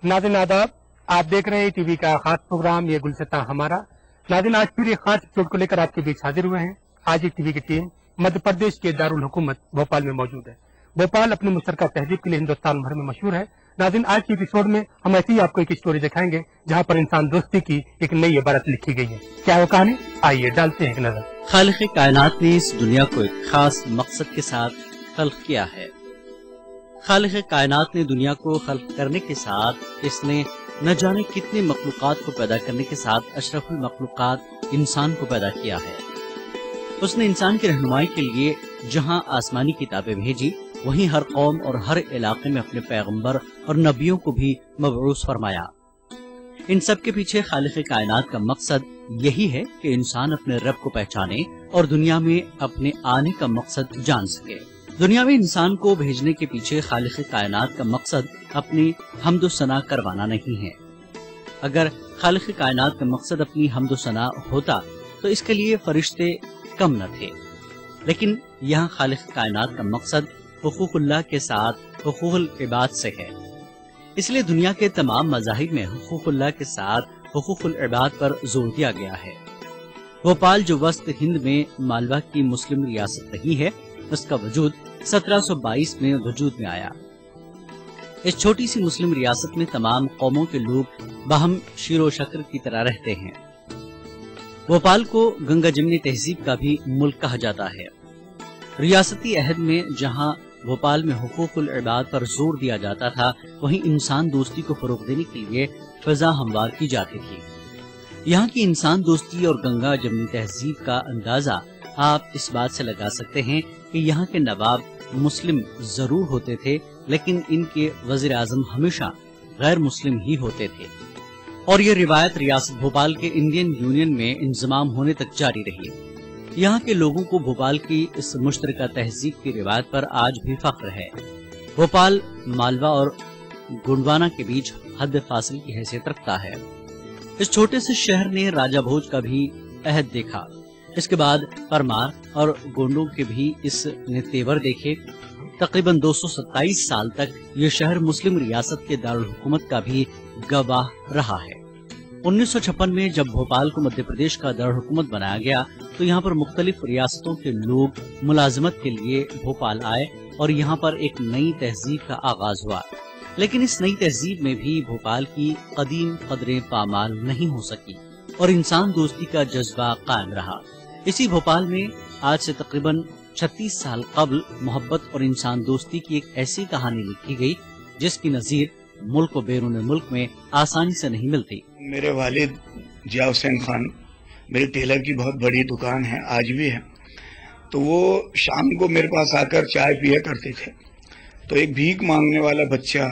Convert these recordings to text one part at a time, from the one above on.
नाज़रीन आदाब, आप देख रहे हैं टीवी का खास प्रोग्राम ये गुलसिता हमारा। नाज़रीन आज फिर एक खास एपिसोड को लेकर आपके बीच हाजिर हुए हैं। आज एक टीवी की टीम मध्य प्रदेश के दारुल हुकूमत भोपाल में मौजूद है। भोपाल अपनी मुश्तरका तहजीब के लिए हिंदुस्तान भर में मशहूर है। नाज़रीन आज के एपिसोड में हम ऐसी ही आपको एक स्टोरी दिखाएंगे जहाँ पर इंसान दोस्ती की एक नई इबारत लिखी गई है। क्या वो कहानी, आइए डालते हैं एक नजर। खालिक़ कायनात ने इस दुनिया को एक खास मकसद के साथ खल्क़ किया है। खालिक़ कायनात ने दुनिया को खल्क़ करने के साथ इसने न जाने कितने मखलूक़ात को पैदा करने के साथ अशरफुल मखलूक़ात इंसान को पैदा किया है। उसने इंसान की रहनुमाई के लिए जहां आसमानी किताबें भेजी, वहीं हर कौम और हर इलाके में अपने पैगंबर और नबियों को भी मबऊस फरमाया। इन सब के पीछे खालिक़ कायनात का मकसद यही है कि इंसान अपने रब को पहचाने और दुनिया में अपने आने का मकसद जान सके। दुनिया में इंसान को भेजने के पीछे खालिक़ कायनात का मकसद अपनी हम्दो सना करवाना नहीं है। अगर खालिक़ कायनात का मकसद अपनी हम्दो सना होता तो इसके लिए फरिश्ते कम न थे, लेकिन यहाँ खालिक़ कायनात का मकसद हुकूकुल्लाह के साथ हुकूकुल इबाद से है। इसलिए दुनिया के तमाम मज़ाहिब में हुकूकुल्लाह के साथ हुकूकुल इबाद पर जोर दिया गया है। भोपाल जो वस्त हिंद में मालवा की मुस्लिम रियासत रही है, उसका वजूद 1722 में वजूद में आया। इस छोटी सी मुस्लिम रियासत में तमाम कौमों के लोग बाहम शीरो शक्र की तरह रहते हैं। भोपाल को गंगा जमनी तहजीब का भी मुल्क कहा जाता है। रियासती अहद में जहां भोपाल में हुकूकुल इबाद पर जोर दिया जाता था, वहीं इंसान दोस्ती को फरोग देने के लिए फिजा हमवार की जाती थी। यहाँ की इंसान दोस्ती और गंगा जमनी तहजीब का अंदाजा आप इस बात से लगा सकते हैं कि यहाँ के नवाब मुस्लिम जरूर होते थे, लेकिन इनके वजीर आजम हमेशा गैर मुस्लिम ही होते थे। और ये रिवायत रियासत भोपाल के इंडियन यूनियन में इंजमाम होने तक जारी रही। यहाँ के लोगों को भोपाल की इस मुश्तरका तहजीब की रिवायत पर आज भी फख्र है। भोपाल मालवा और गोंडवाना के बीच हद फासिल की हैसियत रखता है। इस छोटे से शहर ने राजा भोज का भी अहद देखा। इसके बाद परमार और गोंडों के भी इस ने तेवर देखे। तकरीबन 227 साल तक ये शहर मुस्लिम रियासत के दारुल हुकूमत का भी गवाह रहा है। 1956 में जब भोपाल को मध्य प्रदेश का दारुल हुकूमत बनाया गया, तो यहाँ पर मुख्तलिफ रियासतों के लोग मुलाजमत के लिए भोपाल आए और यहाँ पर एक नई तहजीब का आगाज हुआ। लेकिन इस नई तहजीब में भी भोपाल की कदीम कदरें पामाल नहीं हो सकी और इंसान दोस्ती का जज्बा कायम रहा। इसी भोपाल में आज से तकरीबन 36 साल कबल मोहब्बत और इंसान दोस्ती की एक ऐसी कहानी लिखी गई जिसकी नजीर मुल्क और बैरून मुल्क में आसानी से नहीं मिलती। मेरे वालिद जिया हुसैन खान, मेरी टेलर की बहुत बड़ी दुकान है, आज भी है। तो वो शाम को मेरे पास आकर चाय पिया करते थे। तो एक भीख मांगने वाला बच्चा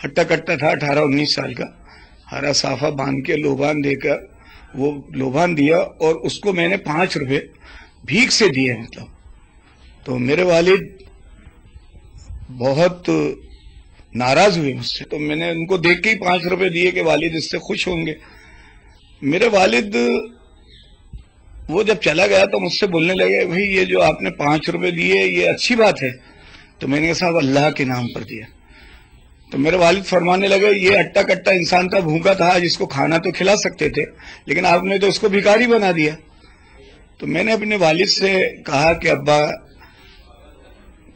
हट्टा कट्टा था, 18-19 साल का, हरा साफा बांध के लोबान देकर वो लोबान दिया और उसको मैंने 5 रुपए भीख से दिए। मतलब तो मेरे वालिद बहुत नाराज हुए मुझसे। तो मैंने उनको देख के ही 5 रुपए दिए कि वालिद इससे खुश होंगे। मेरे वालिद वो जब चला गया तो मुझसे बोलने लगे, भाई ये जो आपने 5 रुपए दिए ये अच्छी बात है। तो मैंने कहा साहब अल्लाह के नाम पर दिया। तो मेरे वालिद फरमाने लगे, ये अट्टा कट्टा इंसान था, भूखा था, जिसको खाना तो खिला सकते थे, लेकिन आपने तो उसको भिखारी बना दिया। तो मैंने अपने वालिद से कहा कि अब्बा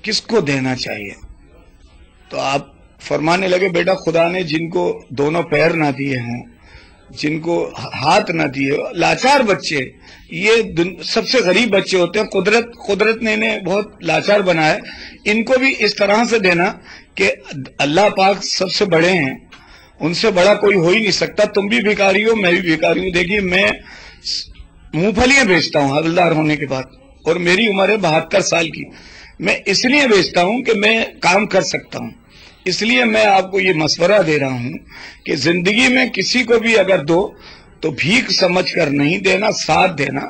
किसको देना चाहिए? तो आप फरमाने लगे, बेटा खुदा ने जिनको दोनों पैर ना दिए हों, जिनको हाथ ना दिए, लाचार बच्चे, ये सबसे गरीब बच्चे होते हैं। कुदरत ने इन्हें बहुत लाचार बनाया। इनको भी इस तरह से देना कि अल्लाह पाक सबसे बड़े हैं, उनसे बड़ा कोई हो ही नहीं सकता। तुम भी भिखारी हो, मैं भी भिखारी हूं। देखिए मैं मूंगफलियां बेचता हूं हवलदार होने के बाद, और मेरी उम्र है 72 साल की। मैं इसलिए बेचता हूं कि मैं काम कर सकता हूं। इसलिए मैं आपको ये मशवरा दे रहा हूं कि जिंदगी में किसी को भी अगर दो तो भीख समझकर नहीं देना, साथ देना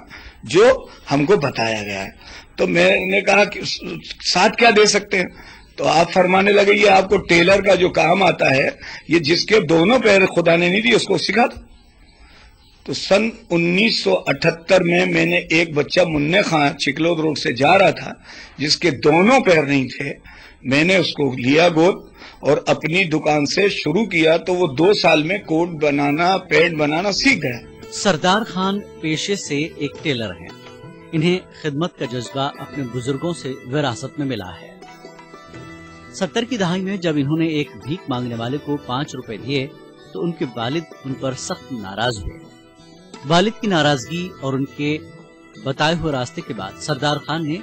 जो हमको बताया गया है। तो मैंने कहा कि साथ क्या दे सकते हैं? तो आप फरमाने लगे, ये आपको टेलर का जो काम आता है, ये जिसके दोनों पैर खुदा ने नहीं दिए उसको सिखा दो। तो सन 1978 में मैंने एक बच्चा मुन्ने खां चिकलोद रोड से जा रहा था, जिसके दोनों पैर नहीं थे। मैंने उसको लिया गोद اور اپنی دکان سے شروع کیا تو وہ 2 سال میں کوٹ بنانا، پینٹ بنانا سیکھ گیا۔ سردار خان پیشے سے ایک ٹیلر ہیں۔ انہیں خدمت کا جذبہ اپنے بزرگوں سے وراثت میں ملا ہے۔ 70 کی دہائی میں جب انہوں نے ایک بھیک مانگنے والے کو 5 روپے دیے تو ان کے والد ان پر سخت ناراض ہوئے۔ والد کی ناراضگی اور ان کے بتائے ہوئے راستے کے بعد سردار خان نے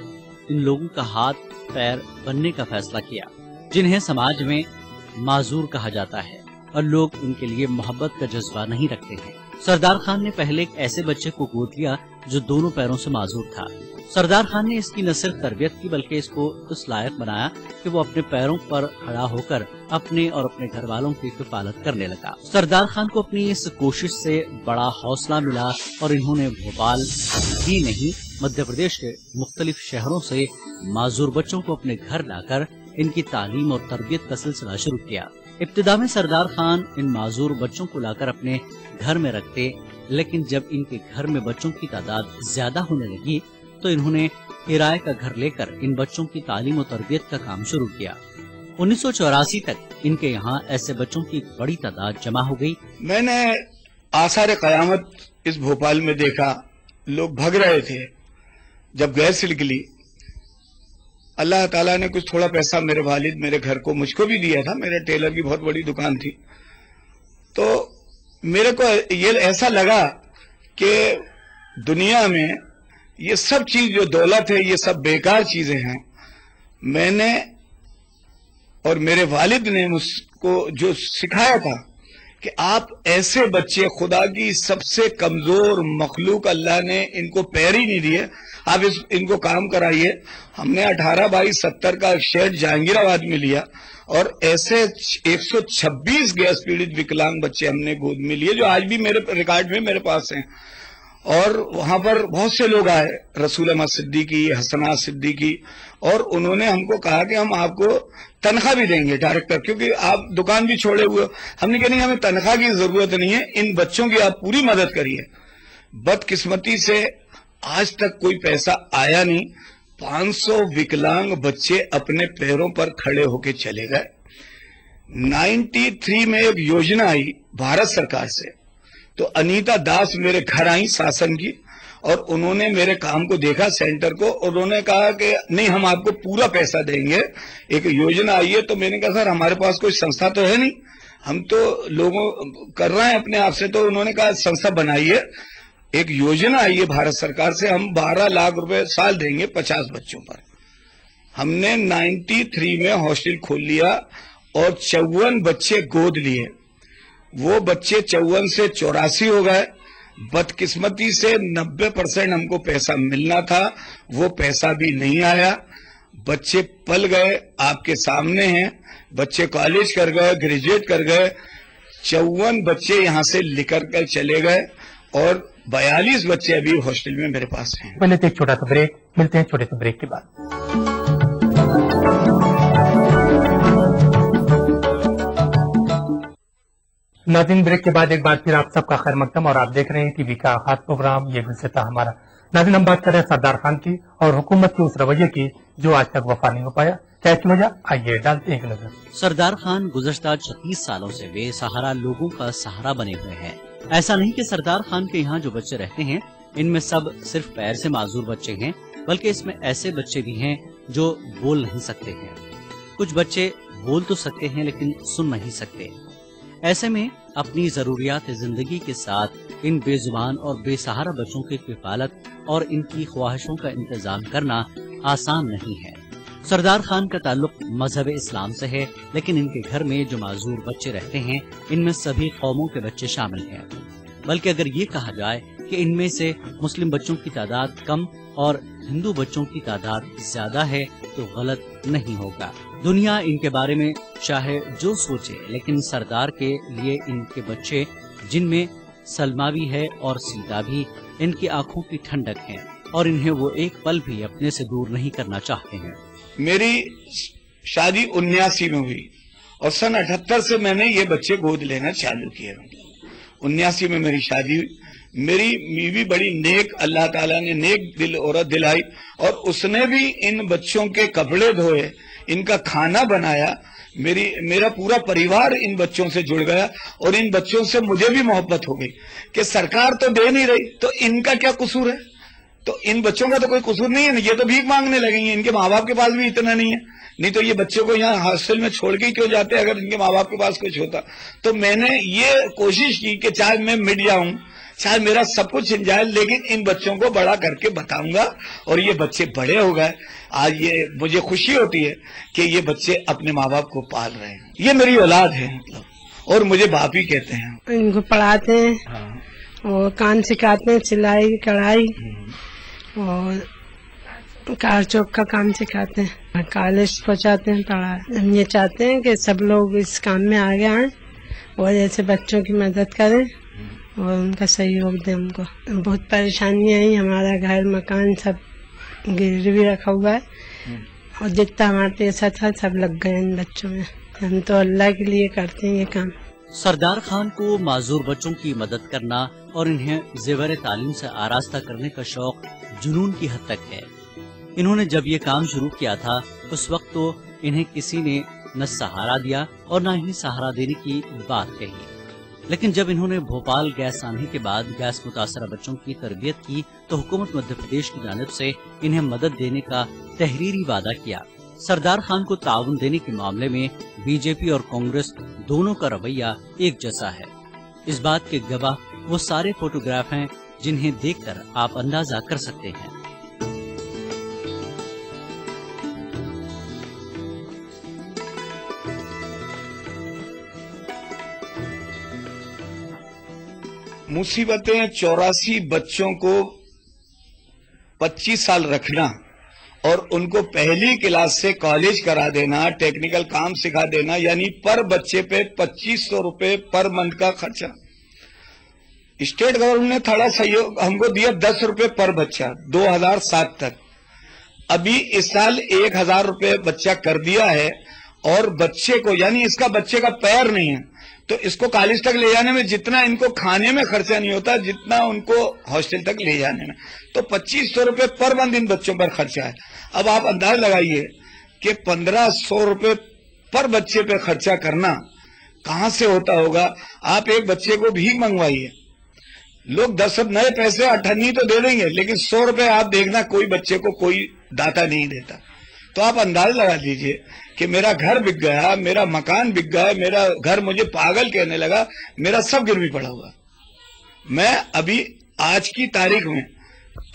ان لوگوں کا ہاتھ پیر بننے کا فیصلہ کیا جنہیں سماج میں معذور کہا جاتا ہے اور لوگ ان کے لیے محبت کا جذبہ نہیں رکھتے ہیں۔ سردار خان نے پہلے ایک ایسے بچے کو گود لیا جو دونوں پیروں سے معذور تھا۔ سردار خان نے اس کی نہ صرف تربیت کی بلکہ اس کو اس لائق بنایا کہ وہ اپنے پیروں پر کھڑا ہو کر اپنے اور اپنے گھر والوں کی کفالت کرنے لگا۔ سردار خان کو اپنی اس کوشش سے بڑا حوصلہ ملا اور انہوں نے بھوپال ہی نہیں مدھیہ پردیش کے مختلف شہروں سے معذور بچوں کو اپنے گھر لا کر ان کی تعلیم اور تربیت کا سلسلہ شروع کیا۔ ابتدا میں سردار خان ان معذور بچوں کو لا کر اپنے گھر میں رکھتے، لیکن جب ان کے گھر میں بچوں کی تعداد زیادہ ہونے لگی تو انہوں نے کرائے کا گھر لے کر ان بچوں کی تعلیم و تربیت کا کام شروع کیا۔ 1984 تک ان کے یہاں ایسے بچوں کی بڑی تعداد جمع ہو گئی۔ میں نے آثار قیامت اس بھوپال میں دیکھا، لوگ بھگ رہے تھے جب گیس نکلی۔ اللہ تعالیٰ نے کچھ تھوڑا پیسہ میرے والد میرے گھر کو مجھ کو بھی دیا تھا، میرے ٹیلر کی بہت بڑی دکان تھی، تو میرے کو یہ ایسا لگا کہ دنیا میں یہ سب چیز جو دولت ہے یہ سب بیکار چیزیں ہیں۔ میں نے اور میرے والد نے مجھ کو جو سکھایا تھا کہ آپ ایسے بچے، خدا کی سب سے کمزور مخلوق اللہ نے ان کو پیر ہی نہیں دیے، آپ ان کو کام کرائیے۔ ہم نے 18/70 کا شیڈ جہانگیر آباد میں لیا اور ایسے 126 گیس پیڑت وکلانگ بچے ہم نے گود میں لیے جو آج بھی میرے ریکارڈ میں میرے پاس ہیں۔ اور وہاں پر بہت سے لوگ آئے، رسول احمد صدیقی، حسنات صدیقی، اور انہوں نے ہم کو کہا کہ ہم آپ کو تنخواہ بھی دیں گے ڈائریکٹر، کیونکہ آپ دکان بھی چھوڑے ہوئے۔ ہم نے کہا نہیں، ہمیں تنخواہ کی ضرورت نہیں ہے، ان بچوں کی آپ پوری مدد کریے۔ بدقسمتی سے آج تک کوئی پیسہ آیا نہیں۔ 500 وکلانگ بچے اپنے پیروں پر کھڑے ہو کے چلے گئے۔ 93 میں ایک یوجنا آئی بھارت سرکار سے، تو انیتا داس میرے گھر آئیں ساسن کی، اور انہوں نے میرے کام کو دیکھا سینٹر کو، اور انہوں نے کہا کہ نہیں، ہم آپ کو پورا پیسہ دیں گے، ایک یوجنا آئی ہے۔ تو میں نے کہا سر ہمارے پاس کوئی سنستھا تو ہے نہیں، ہم تو لوگوں کر رہے ہیں اپنے آپ سے۔ تو انہوں نے کہا سنستھا بنائیے، ایک یوجنا آئی ہے بھارت سرکار سے، ہم 12 لاکھ روپے سال دیں گے 50 بچوں پر۔ ہم نے 93 میں ہاسٹل کھول لیا اور 54 بچے گود لیے۔ وہ بچے 54 سے 84 ہو گئے۔ بدقسمتی سے 90% ہم کو پیسہ ملنا تھا، وہ پیسہ بھی نہیں آیا۔ بچے پل گئے، آپ کے سامنے ہیں، بچے کالج کر گئے، گریجویٹ کر گئے۔ 54 بچے یہاں سے نکل کر چلے گئے اور 42 بچے ابھی ہاسٹل میں میرے پاس ہیں۔ پہلے تو ایک چھوٹا سا بریک، ملتے ہیں چھوٹے سے بریک کے بعد۔ ناظرین، بریک کے بعد ایک بار پھر آپ سب کا خیر مقدم، اور آپ دیکھ رہے ہیں ٹی وی کا خاص پروگرام یہ گلستہ ہمارا۔ ناظرین، ہم بات کر رہے ہیں سردار خان کی اور حکومت کے اس رویے کی جو آج تک وفا نہیں ہو پایا۔ کیا اس کی وجہ؟ آئیے ڈالتے ہیں ایک نظر۔ سردار خان گزشتہ 36 سالوں سے بے سہارا لوگوں کا سہارا بنے ہوئے ہیں۔ ایسا نہیں کہ سردار خان کے یہاں جو بچے رہتے ہیں ان میں سب صرف پیر سے معذور بچے ہیں، بلکہ اس میں ایسے بچے بھی ہیں جو بول نہیں سکتے ہیں۔ کچھ بچے بول تو سکتے ہیں لیکن سن نہیں سکتے۔ ایسے میں اپنی ضروریات زندگی کے ساتھ ان بے زبان اور بے سہارا بچوں کی کفالت اور ان کی خواہشوں کا انتظام کرنا آسان نہیں ہے۔ سردار خان کا تعلق مذہب اسلام سے ہے، لیکن ان کے گھر میں جو معذور بچے رہتے ہیں ان میں سبھی قوموں کے بچے شامل ہیں۔ بلکہ اگر یہ کہا جائے کہ ان میں سے مسلم بچوں کی تعداد کم اور ہندو بچوں کی تعداد زیادہ ہے تو غلط نہیں ہوگا۔ دنیا ان کے بارے میں چاہے جو سوچے، لیکن سردار کے لیے ان کے بچے، جن میں سلما بھی ہے اور سیتا بھی، ان کی آنکھوں کی ٹھنڈک ہیں اور انہیں وہ ایک پل بھی اپنے سے دور نہیں کرنا چاہتے ہیں۔ میری شادی 79 میں ہوئی اور سن 78 سے میں نے یہ بچے گود لینا چالو کیا۔ 79 میں میری شادی ہوئی۔ میری بیوی بڑی نیک، اللہ تعالیٰ نے نیک دل عورت دلائی، اور اس نے بھی ان بچوں کے کپڑے دھوئے، ان کا کھانا بنایا۔ मेरा पूरा परिवार इन बच्चों से जुड़ गया और इन बच्चों से मुझे भी मोहब्बत हो गई कि सरकार तो दे नहीं रही तो इनका क्या कसूर है। तो इन बच्चों का तो कोई कसूर नहीं है, ये तो भीख मांगने लगेंगे, इनके माँ बाप के पास भी इतना नहीं है, नहीं तो ये बच्चों को यहाँ हॉस्टल में छोड़ के क्यों जाते अगर इनके माँ बाप के पास कुछ होता। तो मैंने ये कोशिश की कि चाहे मैं मिट जाऊं, चाहे मेरा सब कुछ छिन जाए, लेकिन इन बच्चों को बड़ा करके बताऊंगा और ये बच्चे बड़े हो गए। आज ये मुझे खुशी होती है कि ये बच्चे अपने माँ बाप को पाल रहे हैं, ये मेरी औलाद है मतलब, और मुझे बाप ही कहते हैं। इनको पढ़ाते हैं और काम सिखाते हैं, सिलाई कढ़ाई और कार चौक का काम सिखाते हैं, कॉलेज पहुंचाते हैं, पढ़ा। हम ये चाहते हैं कि सब लोग इस काम में आगे आएं और ऐसे बच्चों की मदद करें और उनका सहयोग दें उनको। बहुत परेशानियां हैं, हमारा घर मकान सब गिरवी रखा हुआ है और जितना हमारा पैसा था सब लग गए इन बच्चों में। हम तो अल्लाह के लिए करते हैं ये काम। सरदार खान को माजूर बच्चों की मदद करना और इन्हें जेवर तालीम से आरास्ता करने का शौक जुनून की हद तक है। इन्होंने जब ये काम शुरू किया था उस वक्त तो इन्हें किसी ने न सहारा दिया और न ही सहारा देने की बात कही, लेकिन जब इन्होंने भोपाल गैस आने के बाद गैस मुतासरा बच्चों की तरबियत की तो हुकूमत मध्य प्रदेश की जानिब से इन्हें मदद देने का तहरीरी वादा किया। सरदार खान को ताउन देने के मामले में बीजेपी और कांग्रेस दोनों का रवैया एक जैसा है। इस बात के गवाह वो सारे फोटोग्राफ हैं जिन्हें देखकर आप अंदाजा कर सकते हैं। मुसीबतें 84 बच्चों को 25 साल रखना और उनको पहली क्लास से कॉलेज करा देना, टेक्निकल काम सिखा देना, यानी पर बच्चे पे 2500 रुपए पर मंथ का खर्चा। स्टेट गवर्नमेंट ने थोड़ा सहयोग हमको दिया 10 रुपए पर बच्चा 2007 तक। अभी इस साल 1000 रुपए बच्चा कर दिया है और बच्चे को, यानी इसका बच्चे का पैर नहीं है तो इसको कॉलेज तक ले जाने में जितना इनको खाने में खर्चा नहीं होता जितना उनको हॉस्टल तक ले जाने में, तो 2500 रुपए पर मंथ इन बच्चों पर खर्चा है। अब आप अंदाज लगाइए कि 1500 रुपए पर बच्चे पे खर्चा करना कहां से होता होगा। आप एक बच्चे को भीख मंगवाइए, लोग 10 नए पैसे 98 तो दे देंगे, लेकिन 100 रुपए आप देखना कोई बच्चे को कोई दाता नहीं देता। तो आप अंदाज लगा लीजिए कि मेरा घर बिक गया, मेरा मकान बिक गया, मेरा घर मुझे पागल कहने लगा, मेरा सब गिरवी पड़ा हुआ। मैं अभी आज की तारीख में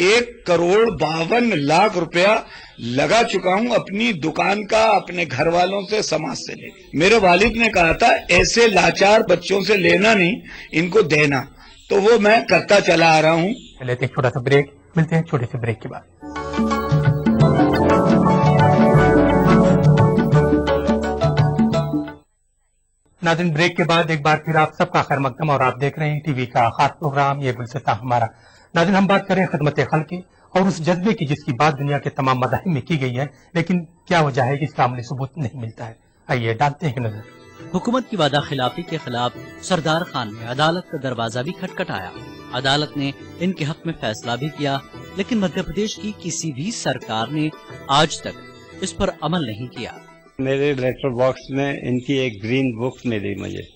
1,52,00,000 रुपया लगा चुका हूं अपनी दुकान का, अपने घर वालों से, समाज से लेके। मेरे वालिद ने कहा था ऐसे लाचार बच्चों से लेना नहीं, इनको देना, तो वो मैं करता चला आ रहा हूं। लेते एक छोटा सा ब्रेक, मिलते हैं छोटे से ब्रेक के बाद। नाज़रीन, ब्रेक के बाद एक बार फिर आप सबका खैर मकदम और आप देख रहे हैं टीवी का खास प्रोग्राम ये गुलसिता हमारा। नाज़रीन, हम बात करें खिदमत खल्क की और उस जज्बे की जिसकी बात दुनिया के तमाम मज़ाहिब में की गई है, लेकिन क्या वजह है कि इसका अमली सबूत नहीं मिलता है। आइए डालते हैं नजर। हुकूमत की वादा खिलाफी के खिलाफ सरदार खान ने अदालत का दरवाजा भी खटखटाया। अदालत ने इनके हक में फैसला भी किया, लेकिन मध्य प्रदेश की किसी भी सरकार ने आज तक इस पर अमल नहीं किया। मेरे लेटर बॉक्स में इनकी एक ग्रीन बुक मिली मुझे,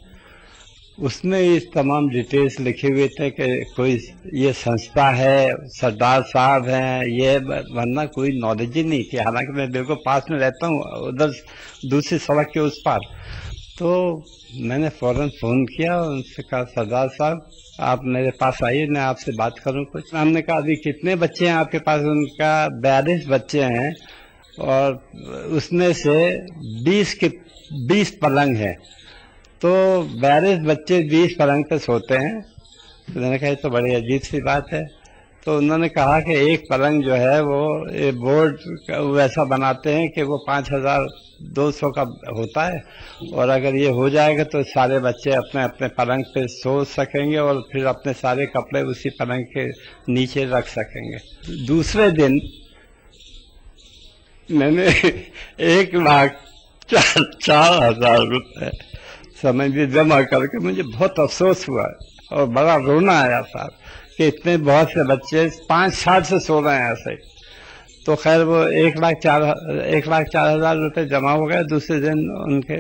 उसमें इस तमाम डिटेल्स लिखे हुए थे कि कोई ये संस्था है, सरदार साहब हैं, ये, वरना कोई नॉलेज ही नहीं थी। हालांकि मैं बिल्कुल पास में रहता हूँ, उधर दूसरी सड़क के उस पार। तो मैंने फौरन फ़ोन किया, उनसे कहा सरदार साहब आप मेरे पास आइए, मैं आपसे बात करूँ कुछ। हमने कहा अभी कितने बच्चे हैं आपके पास? उनका 42 बच्चे हैं और उसमें से 20 पलंग है, तो 42 बच्चे 20 पलंग पे सोते हैं। तो मैंने कहा ये तो बड़ी अजीब सी बात है। तो उन्होंने कहा कि एक पलंग जो है वो बोर्ड वैसा बनाते हैं कि वो 5200 का होता है, और अगर ये हो जाएगा तो सारे बच्चे अपने अपने पलंग पे सो सकेंगे और फिर अपने सारे कपड़े उसी पलंग के नीचे रख सकेंगे। दूसरे दिन मैंने 1,04,000 रुपये समय भी जमा करके, मुझे बहुत अफसोस हुआ और बड़ा रोना आया साहब कि इतने बहुत से बच्चे 5 साल से सो रहे हैं ऐसे। तो खैर वो 1,04,000 रुपए जमा हो गए। दूसरे दिन उनके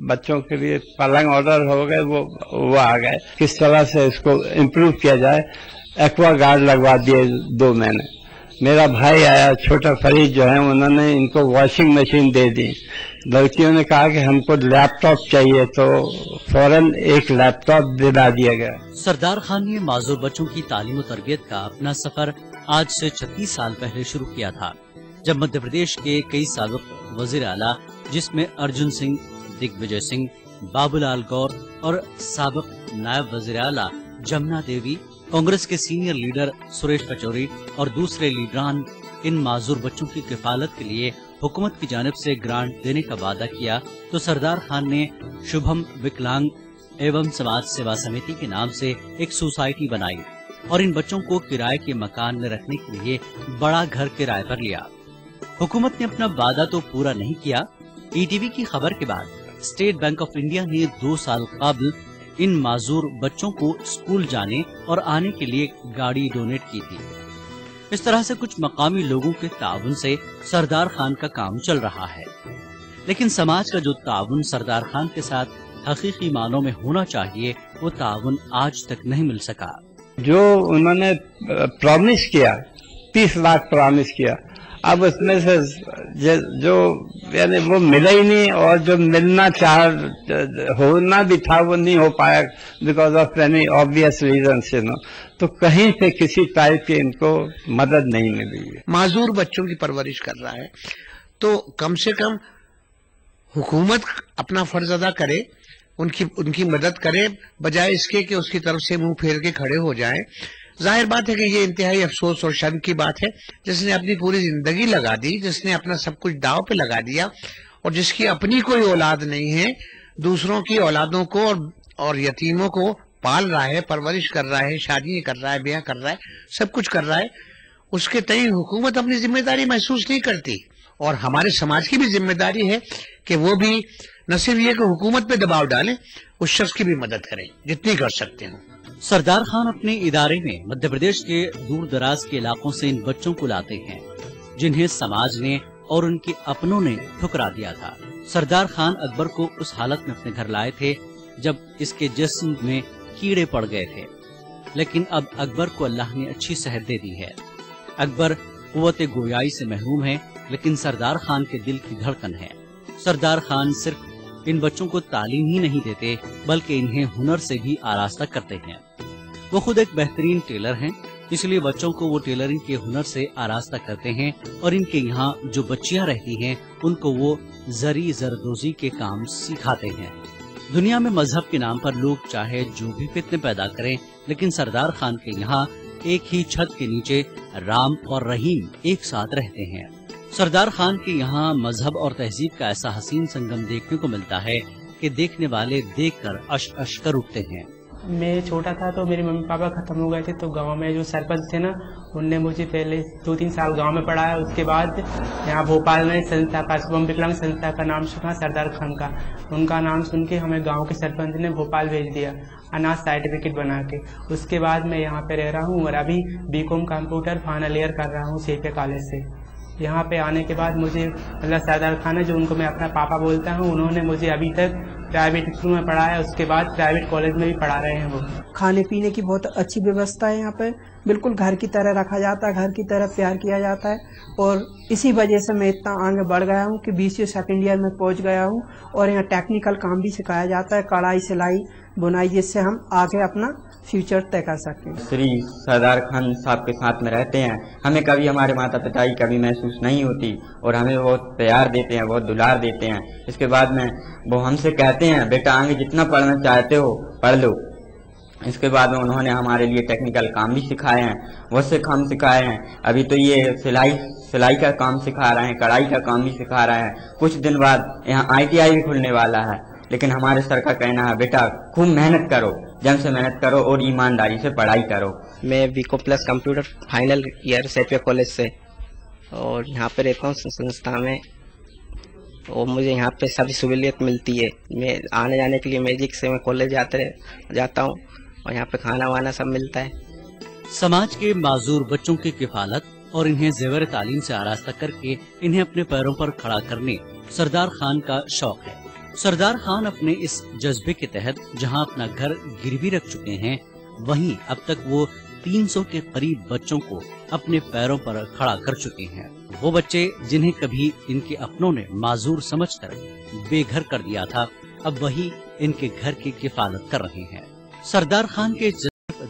बच्चों के लिए पलंग ऑर्डर हो गए, वो आ गए। किस तरह से इसको इम्प्रूव किया जाए, एक्वा गार्ड लगवा दिए 2 महीने। मेरा भाई आया, छोटा फरीद जो है, उन्होंने इनको वॉशिंग मशीन दे दी। लड़कियों ने कहा कि हमको लैपटॉप चाहिए, तो फौरन एक लैपटॉप दिला दिया गया। सरदार खान ने माजूर बच्चों की तालीम और तरबियत का अपना सफर आज से 36 साल पहले शुरू किया था, जब मध्य प्रदेश के कई साबिक वजीर आला, जिसमें अर्जुन सिंह, दिग्विजय सिंह, बाबूलाल गौर और साबिक नायब वजीर आला जमुना देवी, कांग्रेस के सीनियर लीडर सुरेश पचौरी और दूसरे लीडरान इन माजूर बच्चों की किफालत के लिए हुकूमत की जानिब से ग्रांट देने का वादा किया, तो सरदार खान ने शुभम विकलांग एवं समाज सेवा समिति के नाम से एक सोसाइटी बनाई और इन बच्चों को किराए के मकान में रखने के लिए बड़ा घर किराए पर लिया। हुकूमत ने अपना वादा तो पूरा नहीं किया। ईटीवी की खबर के बाद स्टेट बैंक ऑफ इंडिया ने 2 साल कबल इन माजूर बच्चों को स्कूल जाने और आने के लिए गाड़ी डोनेट की थी। इस तरह से कुछ मकामी लोगों के ताउन से सरदार खान का काम चल रहा है, लेकिन समाज का जो ताउन सरदार खान के साथ हकीकी मानों में होना चाहिए, वो ताउन आज तक नहीं मिल सका। जो उन्होंने प्रॉमिस किया, 30 लाख प्रॉमिस किया, अब उसमें से जो यानी वो मिला ही नहीं, और जो मिलना होना भी था वो नहीं हो पाया, because of any obvious reasons, तो कहीं से किसी टाइप की इनको मदद नहीं मिली है। माजूर बच्चों की परवरिश कर रहा है, तो कम से कम हुकूमत अपना फर्ज अदा करे, उनकी मदद करे, बजाय इसके कि उसकी तरफ से मुंह फेर के खड़े हो जाएं। जाहिर बात है कि ये इंतहाई अफसोस और शर्म की बात है, जिसने अपनी पूरी जिंदगी लगा दी, जिसने अपना सब कुछ दांव पे लगा दिया, और जिसकी अपनी कोई औलाद नहीं है, दूसरों की औलादों को और यतीमों को पाल रहा है, परवरिश कर रहा है, शादियां कर रहा है, ब्याह कर रहा है, सब कुछ कर रहा है। उसके तय हुकूमत अपनी जिम्मेदारी महसूस नहीं करती, और हमारे समाज की भी जिम्मेदारी है कि वो भी न सिर्फ ये कि हुकूमत पे दबाव डालें, उस शख्स की भी मदद करें जितनी कर सकते हो। सरदार खान अपने इदारे में मध्य प्रदेश के दूर दराज के इलाकों से इन बच्चों को लाते हैं, जिन्हें समाज ने और उनके अपनों ने ठुकरा दिया था। सरदार खान अकबर को उस हालत में अपने घर लाए थे जब इसके जिस्म में कीड़े पड़ गए थे, लेकिन अब अकबर को अल्लाह ने अच्छी सेहत दे दी है। अकबर कुव्वत गोयाई से महरूम है, लेकिन सरदार खान के दिल की धड़कन है। सरदार खान सिर्फ इन बच्चों को तालीम ही नहीं देते, बल्कि इन्हें हुनर से भी आरास्ता करते हैं। वो खुद एक बेहतरीन टेलर हैं, इसलिए बच्चों को वो टेलरिंग के हुनर से आरास्ता करते हैं, और इनके यहाँ जो बच्चियाँ रहती हैं उनको वो जरी जरदोजी के काम सिखाते हैं। दुनिया में मजहब के नाम पर लोग चाहे जो भी फितने पैदा करें, लेकिन सरदार खान के यहाँ एक ही छत के नीचे राम और रहीम एक साथ रहते हैं। सरदार खान के यहाँ मजहब और तहजीब का ऐसा हसीन संगम देखने को मिलता है कि देखने वाले देखकर अश अश कर उठते हैं। मैं छोटा था तो मेरे मम्मी पापा खत्म हो गए थे, तो गांव में जो सरपंच थे ना, उनने मुझे पहले 2-3 साल गांव में पढ़ाया। उसके बाद यहाँ भोपाल में संस्था का, शुभम विकलांग संस्था का नाम सुना सरदार खान का। उनका नाम सुन के हमें गांव के सरपंच ने भोपाल भेज दिया अनाथ सर्टिफिकेट बना के। उसके बाद मैं यहाँ पे रह रहा हूँ और अभी बीकॉम कंप्यूटर फाइनल ईयर कर रहा हूँ सीपे कॉलेज से। यहाँ पे आने के बाद मुझे मतलब सरदार खान है, जो उनको मैं अपना पापा बोलता हूँ, उन्होंने मुझे अभी तक प्राइवेट स्कूल में पढ़ाया, उसके बाद प्राइवेट कॉलेज में भी पढ़ा रहे हैं। वो खाने पीने की बहुत अच्छी व्यवस्था है यहाँ पे, बिल्कुल घर की तरह रखा जाता है, घर की तरह प्यार किया जाता है। और इसी वजह से मैं इतना आगे बढ़ गया हूँ कि BCA सेकेंड ईयर में पहुँच गया हूँ, और यहाँ टेक्निकल काम भी सिखाया जाता है, कढ़ाई सिलाई बुनाई, जिससे हम आगे अपना फ्यूचर तय कर सकते हैं। श्री सरदार खान साहब के साथ में रहते हैं, हमें कभी हमारे माता पिता की कभी महसूस नहीं होती, और हमें बहुत प्यार देते हैं, बहुत दुलार देते हैं। इसके बाद में वो हमसे कहते हैं, बेटा आगे जितना पढ़ना चाहते हो पढ़ लो। इसके बाद में उन्होंने हमारे लिए टेक्निकल काम भी सिखाए हैं, बहुत से काम सिखाए हैं। अभी तो ये सिलाई का काम सिखा रहे हैं, कढ़ाई का काम भी सिखा रहे हैं। कुछ दिन बाद यहाँ ITI भी खुलने वाला है, लेकिन हमारे सर का कहना है, बेटा खूब मेहनत करो, जम से मेहनत करो और ईमानदारी से पढ़ाई करो। मैं BCom plus computer final year सेटवे कॉलेज से, और यहाँ पे रहता हूँ संस्था में, और मुझे यहाँ पे सभी सहूलियत मिलती है। मैं आने जाने के लिए मैजिक से मैं कॉलेज जाता हूँ, और यहाँ पे खाना वाना सब मिलता है। समाज के माजूर बच्चों की किफालत और इन्हें जेवर तालीम से आरास्ता करके इन्हें अपने पैरों पर खड़ा करने सरदार खान का शौक है। सरदार खान अपने इस जज्बे के तहत जहां अपना घर गिरवी रख चुके हैं, वहीं अब तक वो 300 के करीब बच्चों को अपने पैरों पर खड़ा कर चुके हैं। वो बच्चे जिन्हें कभी इनके अपनों ने माजूर समझकर बेघर कर दिया था, अब वही इनके घर की किफालत कर रहे हैं। सरदार खान के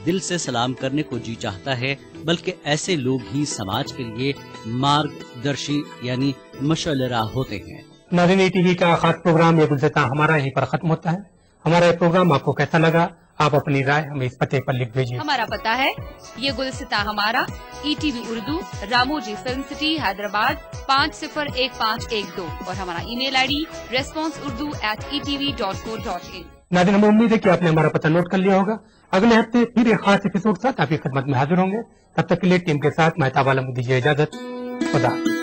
दिल से सलाम करने को जी चाहता है, बल्कि ऐसे लोग ही समाज के लिए मार्गदर्शी यानी मशाल राह होते हैं। नाज़रीन, टीवी का खास प्रोग्राम ये गुलसिता हमारा यहीं पर खत्म होता है। हमारा ये प्रोग्राम आपको कैसा लगा, आप अपनी राय हमें इस पते पर लिख भेजिए। हमारा पता है ये गुलसिता हमारा, ETV Urdu, Ramoji film city, Hyderabad 501512 और हमारा ईमेल ID responseurdu@etv.co.in। नाज़रीन, हमें उम्मीद है कि आपने हमारा पता नोट कर लिया होगा। अगले हफ्ते फिर एक खास एपिसोड साथ आपकी खिदमत में हाजिर होंगे। तब तक के लिए टीम के साथ मैं तावाला दीजिए इजाजत। खुदा।